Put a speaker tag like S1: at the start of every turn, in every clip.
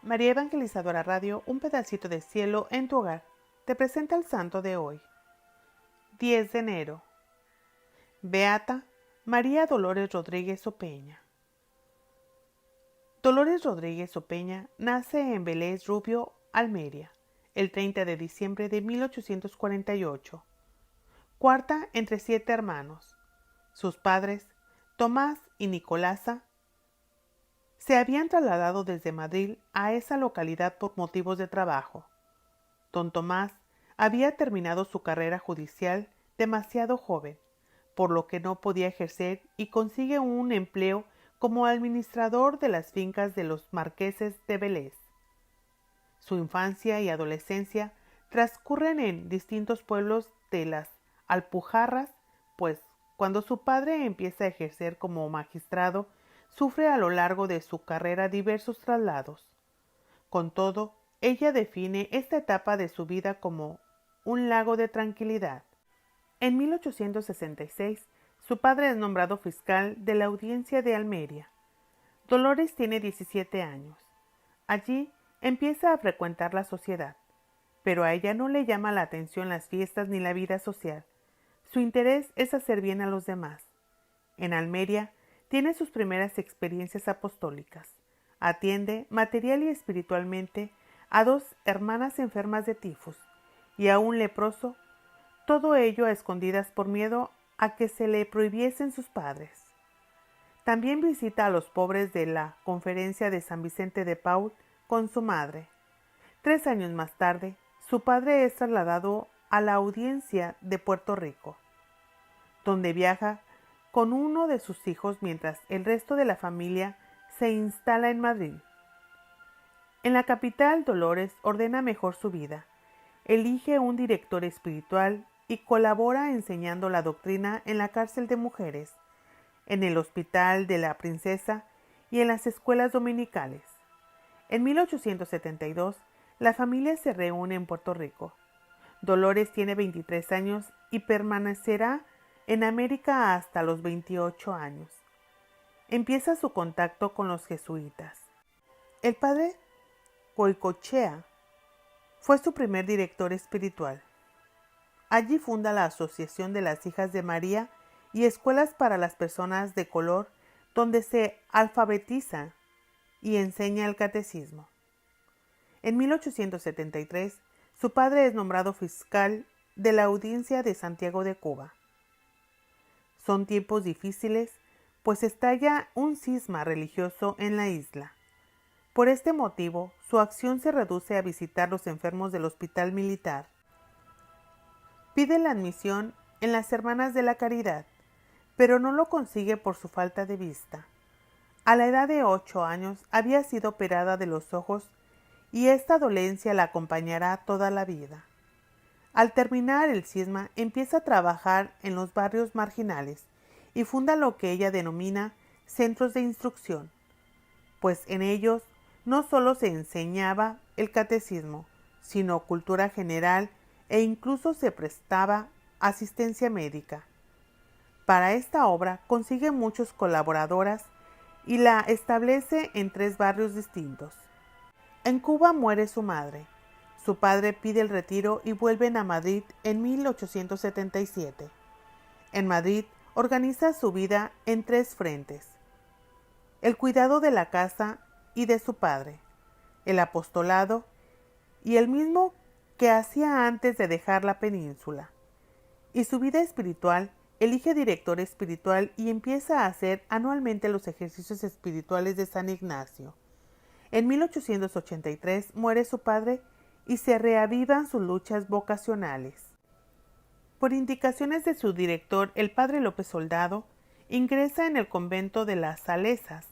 S1: María Evangelizadora Radio, un pedacito de cielo en tu hogar, te presenta el santo de hoy, 10 de enero. Beata María Dolores Rodríguez Opeña. Dolores Rodríguez Opeña nace en Vélez Rubio, Almería, el 30 de diciembre de 1848. Cuarta entre 7 hermanos. Sus padres, Tomás y Nicolasa, se habían trasladado desde Madrid a esa localidad por motivos de trabajo. Don Tomás había terminado su carrera judicial demasiado joven, por lo que no podía ejercer y consigue un empleo como administrador de las fincas de los marqueses de Vélez. Su infancia y adolescencia transcurren en distintos pueblos de las Alpujarras, pues cuando su padre empieza a ejercer como magistrado, sufre a lo largo de su carrera diversos traslados. Con todo, ella define esta etapa de su vida como un lago de tranquilidad. En 1866, su padre es nombrado fiscal de la Audiencia de Almería. Dolores tiene 17 años. Allí empieza a frecuentar la sociedad, pero a ella no le llama la atención las fiestas ni la vida social. Su interés es hacer bien a los demás. En Almería, tiene sus primeras experiencias apostólicas. Atiende material y espiritualmente a 2 hermanas enfermas de tifus y a un leproso, todo ello a escondidas por miedo a que se le prohibiesen sus padres. También visita a los pobres de la Conferencia de San Vicente de Paúl con su madre. 3 años más tarde, su padre es trasladado a la Audiencia de Puerto Rico, donde viaja con uno de sus hijos mientras el resto de la familia se instala en Madrid. En la capital, Dolores ordena mejor su vida, elige un director espiritual y colabora enseñando la doctrina en la cárcel de mujeres, en el Hospital de la Princesa y en las escuelas dominicales. En 1872, la familia se reúne en Puerto Rico. Dolores tiene 23 años y permanecerá en América hasta los 28 años. Empieza su contacto con los jesuitas. El padre Goicoechea fue su primer director espiritual. Allí funda la Asociación de las Hijas de María y escuelas para las personas de color, donde se alfabetiza y enseña el catecismo. En 1873, su padre es nombrado fiscal de la Audiencia de Santiago de Cuba. Son tiempos difíciles, pues estalla un cisma religioso en la isla. Por este motivo, su acción se reduce a visitar los enfermos del hospital militar. Pide la admisión en las Hermanas de la Caridad, pero no lo consigue por su falta de vista. A la edad de 8 años había sido operada de los ojos y esta dolencia la acompañará toda la vida. Al terminar el cisma, empieza a trabajar en los barrios marginales y funda lo que ella denomina centros de instrucción, pues en ellos no solo se enseñaba el catecismo, sino cultura general e incluso se prestaba asistencia médica. Para esta obra consigue muchos colaboradoras y la establece en 3 barrios distintos. En Cuba muere su madre. Su padre pide el retiro y vuelven a Madrid en 1877. En Madrid organiza su vida en 3 frentes: el cuidado de la casa y de su padre, el apostolado y el mismo que hacía antes de dejar la península. Y su vida espiritual, elige director espiritual y empieza a hacer anualmente los ejercicios espirituales de San Ignacio. En 1883 muere su padre y se reavivan sus luchas vocacionales. Por indicaciones de su director, el padre López Soldado, ingresa en el convento de las Salesas,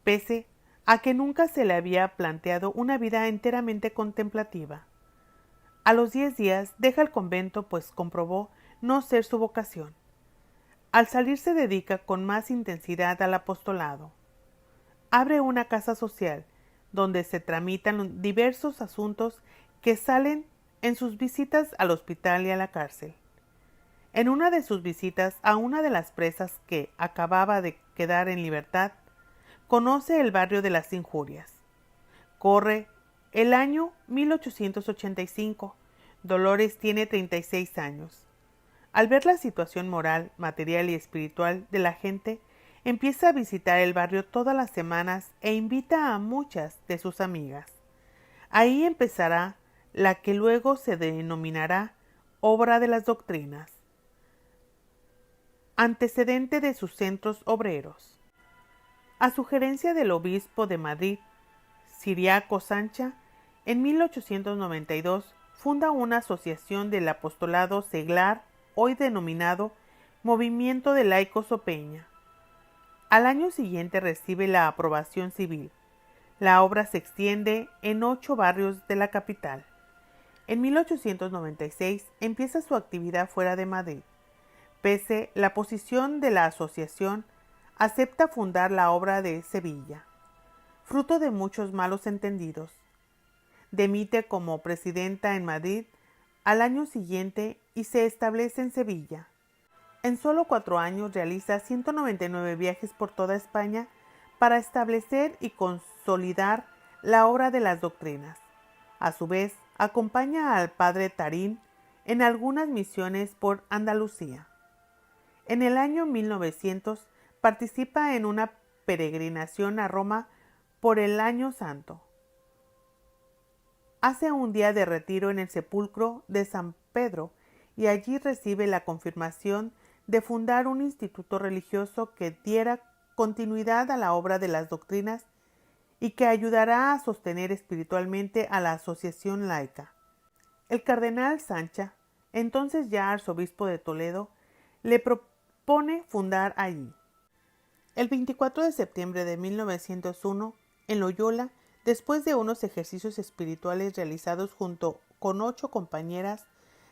S1: pese a que nunca se le había planteado una vida enteramente contemplativa. A los 10 días deja el convento, pues comprobó no ser su vocación. Al salir se dedica con más intensidad al apostolado. Abre una casa social, donde se tramitan diversos asuntos que salen en sus visitas al hospital y a la cárcel. En una de sus visitas a una de las presas que acababa de quedar en libertad, conoce el barrio de las Injurias. Corre el año 1885. Dolores tiene 36 años. Al ver la situación moral, material y espiritual de la gente, empieza a visitar el barrio todas las semanas e invita a muchas de sus amigas. Ahí empezará la que luego se denominará Obra de las Doctrinas, antecedente de sus centros obreros. A sugerencia del obispo de Madrid, Ciriaco Sancha, en 1892 funda una asociación del apostolado seglar, hoy denominado Movimiento de Laicos Opeña. Al año siguiente recibe la aprobación civil. La obra se extiende en 8 barrios de la capital. En 1896 empieza su actividad fuera de Madrid. Pese la posición de la asociación, acepta fundar la obra de Sevilla. Fruto de muchos malos entendidos, dimite como presidenta en Madrid al año siguiente y se establece en Sevilla. En solo 4 años realiza 199 viajes por toda España para establecer y consolidar la obra de las doctrinas. A su vez, acompaña al padre Tarín en algunas misiones por Andalucía. En el año 1900 participa en una peregrinación a Roma por el Año Santo. Hace un día de retiro en el sepulcro de San Pedro y allí recibe la confirmación de fundar un instituto religioso que diera continuidad a la obra de las doctrinas y que ayudará a sostener espiritualmente a la asociación laica. El cardenal Sancha, entonces ya arzobispo de Toledo, le propone fundar allí. El 24 de septiembre de 1901, en Loyola, después de unos ejercicios espirituales realizados junto con 8 compañeras,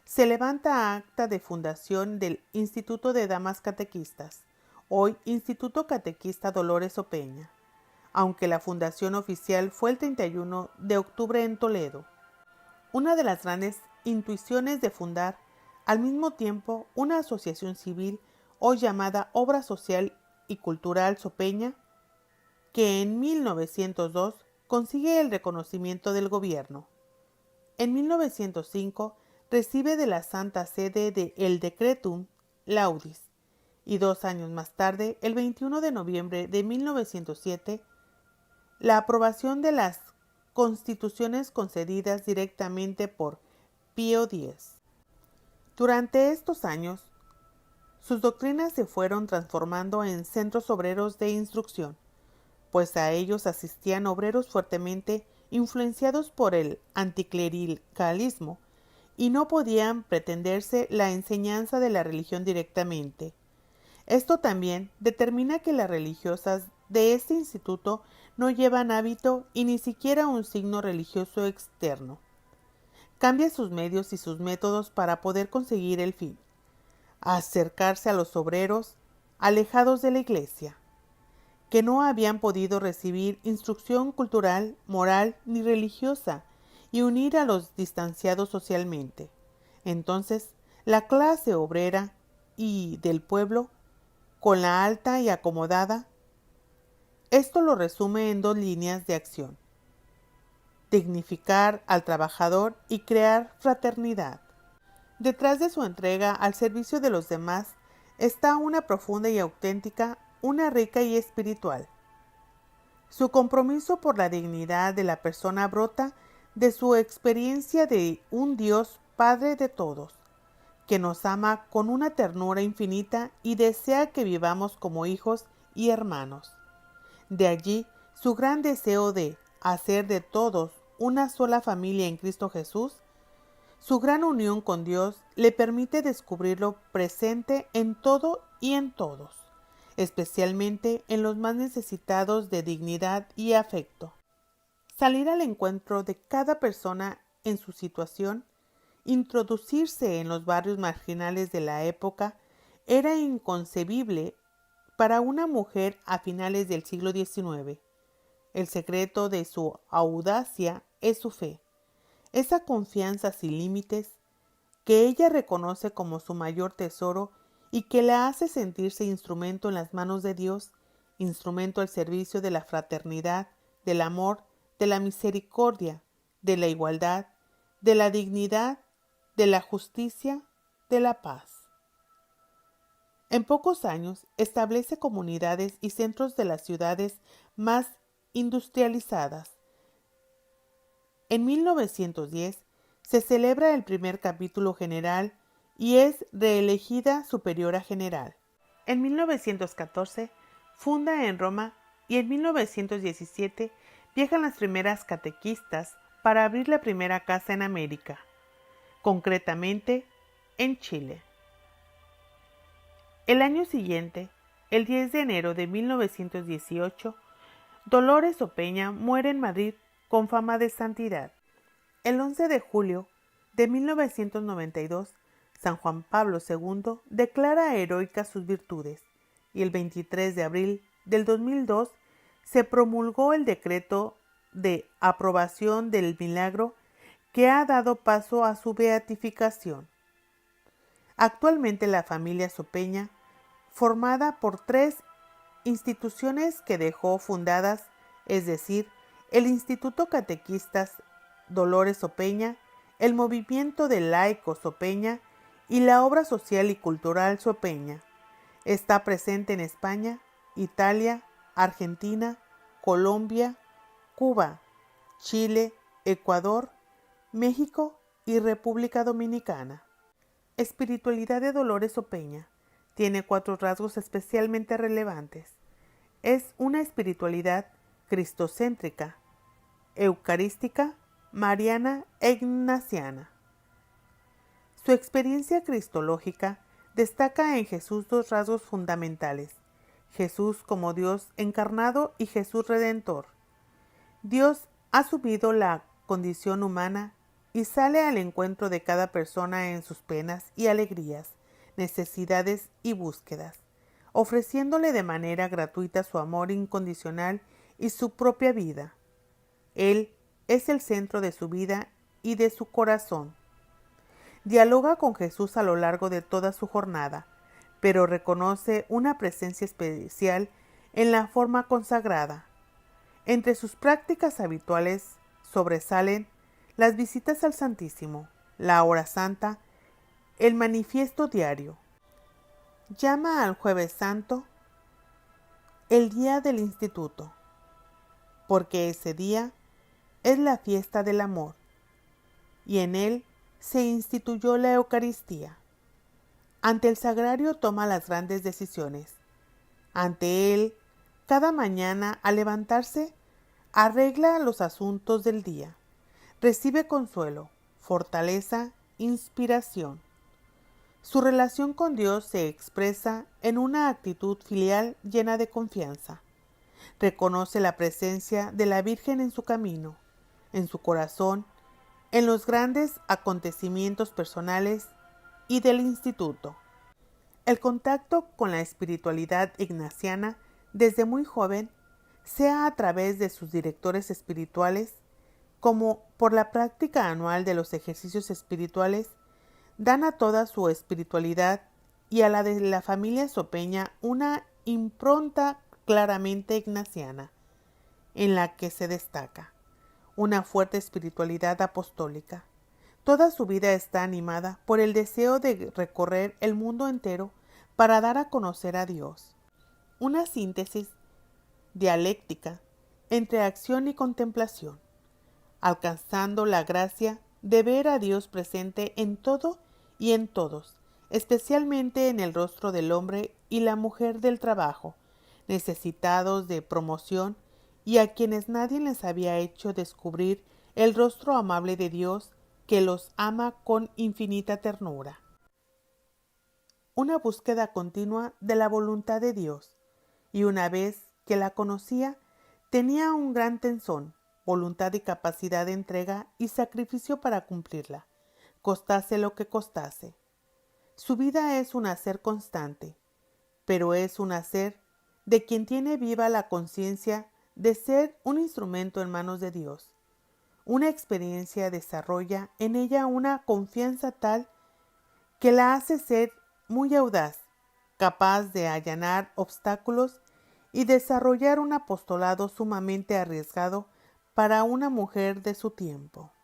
S1: se levanta acta de fundación del Instituto de Damas Catequistas, hoy Instituto Catequista Dolores Opeña, aunque la fundación oficial fue el 31 de octubre en Toledo. Una de las grandes intuiciones de fundar al mismo tiempo una asociación civil hoy llamada Obra Social y Cultural Sopeña, que en 1902 consigue el reconocimiento del gobierno. En 1905 recibe de la Santa Sede el Decretum Laudis y 2 años más tarde, el 21 de noviembre de 1907, la aprobación de las constituciones concedidas directamente por Pío X. Durante estos años, sus doctrinas se fueron transformando en centros obreros de instrucción, pues a ellos asistían obreros fuertemente influenciados por el anticlericalismo y no podían pretenderse la enseñanza de la religión directamente. Esto también determina que las religiosas de este instituto no llevan hábito y ni siquiera un signo religioso externo. Cambia sus medios y sus métodos para poder conseguir el fin: acercarse a los obreros alejados de la iglesia, que no habían podido recibir instrucción cultural, moral ni religiosa, y unir a los distanciados socialmente. Entonces, la clase obrera y del pueblo, con la alta y acomodada, esto lo resume en 2 líneas de acción: dignificar al trabajador y crear fraternidad. Detrás de su entrega al servicio de los demás está una profunda y auténtica, una rica y espiritual. Su compromiso por la dignidad de la persona brota de su experiencia de un Dios Padre de todos, que nos ama con una ternura infinita y desea que vivamos como hijos y hermanos. De allí su gran deseo de hacer de todos una sola familia en Cristo Jesús. Su gran unión con Dios le permite descubrirlo presente en todo y en todos, especialmente en los más necesitados de dignidad y afecto. Salir al encuentro de cada persona en su situación, introducirse en los barrios marginales de la época, era inconcebible para una mujer a finales del siglo XIX. El secreto de su audacia es su fe, esa confianza sin límites que ella reconoce como su mayor tesoro y que la hace sentirse instrumento en las manos de Dios, instrumento al servicio de la fraternidad, del amor, de la misericordia, de la igualdad, de la dignidad, de la justicia, de la paz. En pocos años establece comunidades y centros de las ciudades más industrializadas. En 1910 se celebra el primer capítulo general y es reelegida superiora general. En 1914 funda en Roma y en 1917 viajan las primeras catequistas para abrir la primera casa en América, concretamente en Chile. El año siguiente, el 10 de enero de 1918, Dolores Opeña muere en Madrid con fama de santidad. El 11 de julio de 1992, San Juan Pablo II declara heroicas sus virtudes y el 23 de abril del 2002 se promulgó el decreto de aprobación del milagro que ha dado paso a su beatificación. Actualmente la familia Sopeña, formada por 3 instituciones que dejó fundadas, es decir, el Instituto Catequistas Dolores Opeña, el Movimiento de Laicos Opeña y la Obra Social y Cultural Sopeña. Está presente en España, Italia, Argentina, Colombia, Cuba, Chile, Ecuador, México y República Dominicana. Espiritualidad de Dolores Opeña. Tiene 4 rasgos especialmente relevantes. Es una espiritualidad cristocéntrica, eucarística, mariana e ignaciana. Su experiencia cristológica destaca en Jesús 2 rasgos fundamentales: Jesús como Dios encarnado y Jesús redentor. Dios ha asumido la condición humana y sale al encuentro de cada persona en sus penas y alegrías, necesidades y búsquedas, ofreciéndole de manera gratuita su amor incondicional y su propia vida. Él es el centro de su vida y de su corazón. Dialoga con Jesús a lo largo de toda su jornada, pero reconoce una presencia especial en la forma consagrada. Entre sus prácticas habituales sobresalen las visitas al Santísimo, la hora santa, el manifiesto diario. Llama al Jueves Santo el día del Instituto, porque ese día es la fiesta del amor, y en él se instituyó la Eucaristía. Ante el sagrario toma las grandes decisiones. Ante él, cada mañana al levantarse, arregla los asuntos del día. Recibe consuelo, fortaleza, inspiración. Su relación con Dios se expresa en una actitud filial llena de confianza. Reconoce la presencia de la Virgen en su camino, en su corazón, en los grandes acontecimientos personales y del instituto. El contacto con la espiritualidad ignaciana desde muy joven, sea a través de sus directores espirituales, como por la práctica anual de los ejercicios espirituales, dan a toda su espiritualidad y a la de la familia Sopeña una impronta claramente ignaciana, en la que se destaca una fuerte espiritualidad apostólica. Toda su vida está animada por el deseo de recorrer el mundo entero para dar a conocer a Dios. Una síntesis dialéctica entre acción y contemplación, alcanzando la gracia de ver a Dios presente en todo y en todos, especialmente en el rostro del hombre y la mujer del trabajo, necesitados de promoción y a quienes nadie les había hecho descubrir el rostro amable de Dios que los ama con infinita ternura. Una búsqueda continua de la voluntad de Dios, y una vez que la conocía, tenía un gran tesón, voluntad y capacidad de entrega y sacrificio para cumplirla, costase lo que costase. Su vida es un hacer constante, pero es un hacer de quien tiene viva la conciencia de ser un instrumento en manos de Dios. Una experiencia desarrolla en ella una confianza tal que la hace ser muy audaz, capaz de allanar obstáculos y desarrollar un apostolado sumamente arriesgado para una mujer de su tiempo.